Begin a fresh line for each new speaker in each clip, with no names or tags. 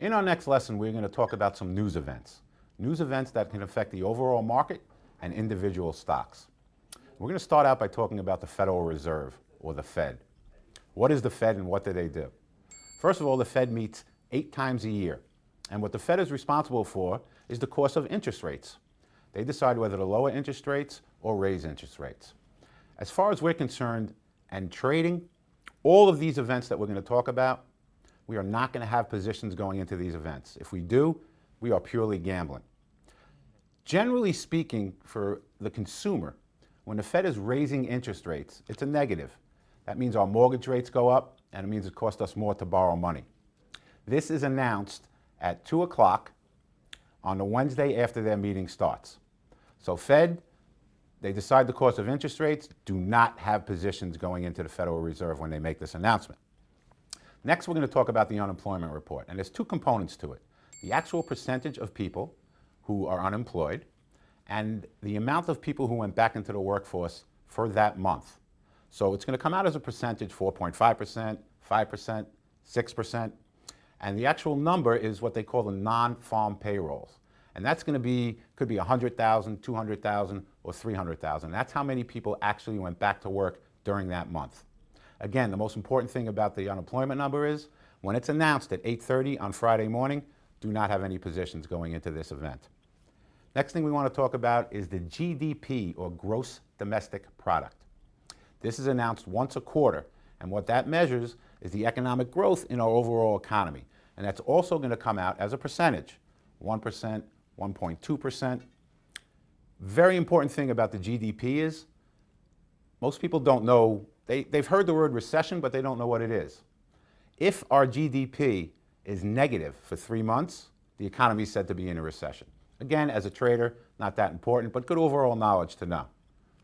In our next lesson, we're going to talk about some news events that can affect the overall market and individual stocks. We're going to start out by talking about the Federal Reserve, or the Fed. What is the Fed and what do they do? First of all, the Fed meets 8 times a year, and what the Fed is responsible for is the course of interest rates. They decide whether to lower interest rates or raise interest rates. As far as we're concerned, and trading, all of these events that we're going to talk about, we are not going to have positions going into these events. If we do, we are purely gambling. Generally speaking, for the consumer, when the Fed is raising interest rates, it's a negative. That means our mortgage rates go up, and it means it costs us more to borrow money. This is announced at 2 o'clock on the Wednesday after their meeting starts. So Fed, they decide the course of interest rates, do not have positions going into the Federal Reserve when they make this announcement. Next, we're going to talk about the unemployment report, and there's 2 components to it. The actual percentage of people who are unemployed and the amount of people who went back into the workforce for that month. So it's going to come out as a percentage, 4.5%, 5%, 6%, and the actual number is what they call the non-farm payrolls. And that's going to be, could be 100,000, 200,000, or 300,000. That's how many people actually went back to work during that month. Again, the most important thing about the unemployment number is when it's announced at 8:30 on Friday morning, do not have any positions going into this event. Next thing we want to talk about is the GDP, or Gross Domestic Product. This is announced once a quarter, and what that measures is the economic growth in our overall economy. And that's also going to come out as a percentage, 1%, 1.2%. Very important thing about the GDP is most people don't know, they've heard the word recession, but they don't know what it is. If our GDP is negative for 3 months, the economy is said to be in a recession. Again, as a trader, not that important, but good overall knowledge to know.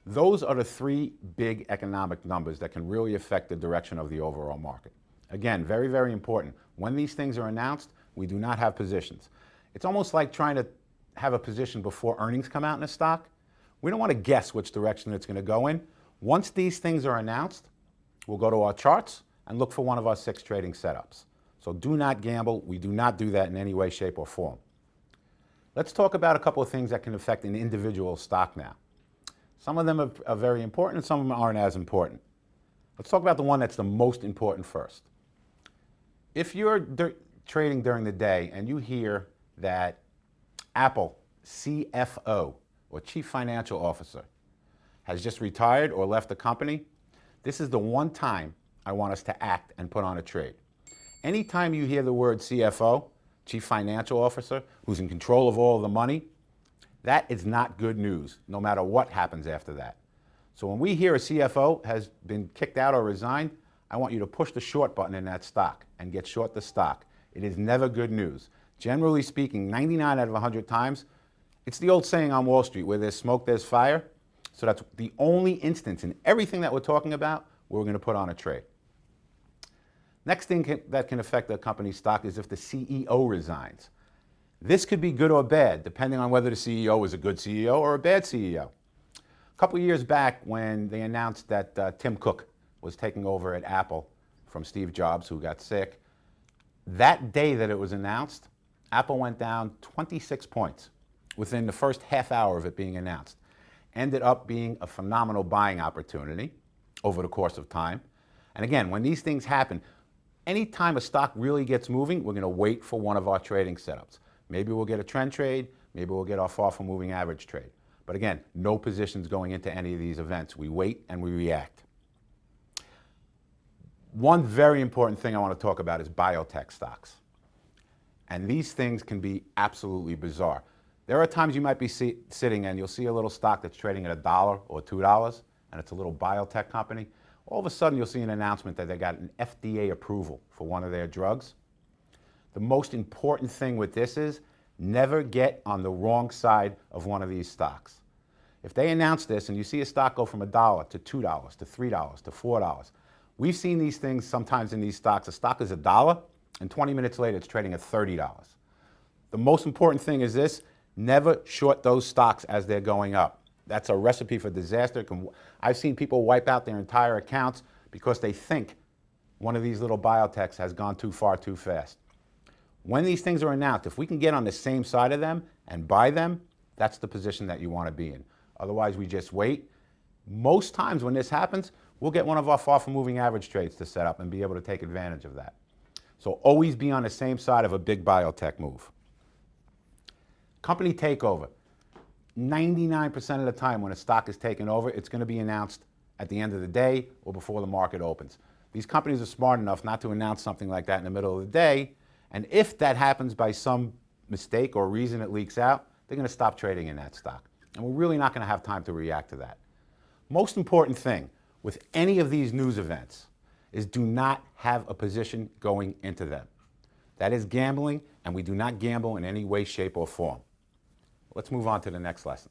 Those are the 3 big economic numbers that can really affect the direction of the overall market. Again, very, very important. When these things are announced, we do not have positions. It's almost like trying to have a position before earnings come out in a stock. We don't want to guess which direction it's going to go in. Once these things are announced, we'll go to our charts and look for one of our 6 trading setups. So do not gamble. We do not do that in any way, shape, or form. Let's talk about a couple of things that can affect an individual stock now. Some of them are very important and some of them aren't as important. Let's talk about the one that's the most important first. If you're trading during the day and you hear that Apple CFO, or Chief Financial Officer, has just retired or left the company, this is the one time I want us to act and put on a trade. Anytime you hear the word CFO, Chief Financial Officer, who's in control of all the money, that is not good news, no matter what happens after that. So when we hear a CFO has been kicked out or resigned, I want you to push the short button in that stock and get short the stock. It is never good news. Generally speaking, 99 out of 100 times, it's the old saying on Wall Street, where there's smoke, there's fire. So that's the only instance in everything that we're talking about where we're going to put on a trade. Next thing that can affect the company's stock is if the CEO resigns. This could be good or bad, depending on whether the CEO is a good CEO or a bad CEO. A couple of years back, when they announced that Tim Cook was taking over at Apple from Steve Jobs, who got sick, that day that it was announced, Apple went down 26 points within the first half hour of it being announced. Ended up being a phenomenal buying opportunity over the course of time. And again, when these things happen, anytime a stock really gets moving, we're going to wait for one of our trading setups. Maybe we'll get a trend trade, maybe we'll get our far from moving average trade. But again, no positions going into any of these events. We wait and we react. One very important thing I want to talk about is biotech stocks. And these things can be absolutely bizarre. There are times you might be sitting and you'll see a little stock that's trading at $1 or $2, and it's a little biotech company. All of a sudden, you'll see an announcement that they got an FDA approval for one of their drugs. The most important thing with this is never get on the wrong side of one of these stocks. If they announce this and you see a stock go from $1 to $2 to $3 to $4, we've seen these things sometimes in these stocks. A stock is $1, and 20 minutes later, it's trading at $30. The most important thing is this: never short those stocks as they're going up. That's a recipe for disaster. I've seen people wipe out their entire accounts because they think one of these little biotechs has gone too far too fast. When these things are announced, if we can get on the same side of them and buy them, that's the position that you want to be in. Otherwise, we just wait. Most times when this happens, we'll get one of our far from moving average trades to set up and be able to take advantage of that. So always be on the same side of a big biotech move. Company takeover. 99% of the time when a stock is taken over, it's going to be announced at the end of the day or before the market opens. These companies are smart enough not to announce something like that in the middle of the day, and if that happens by some mistake or reason it leaks out, they're going to stop trading in that stock. And we're really not going to have time to react to that. Most important thing with any of these news events is do not have a position going into them. That is gambling, and we do not gamble in any way, shape, or form. Let's move on to the next lesson.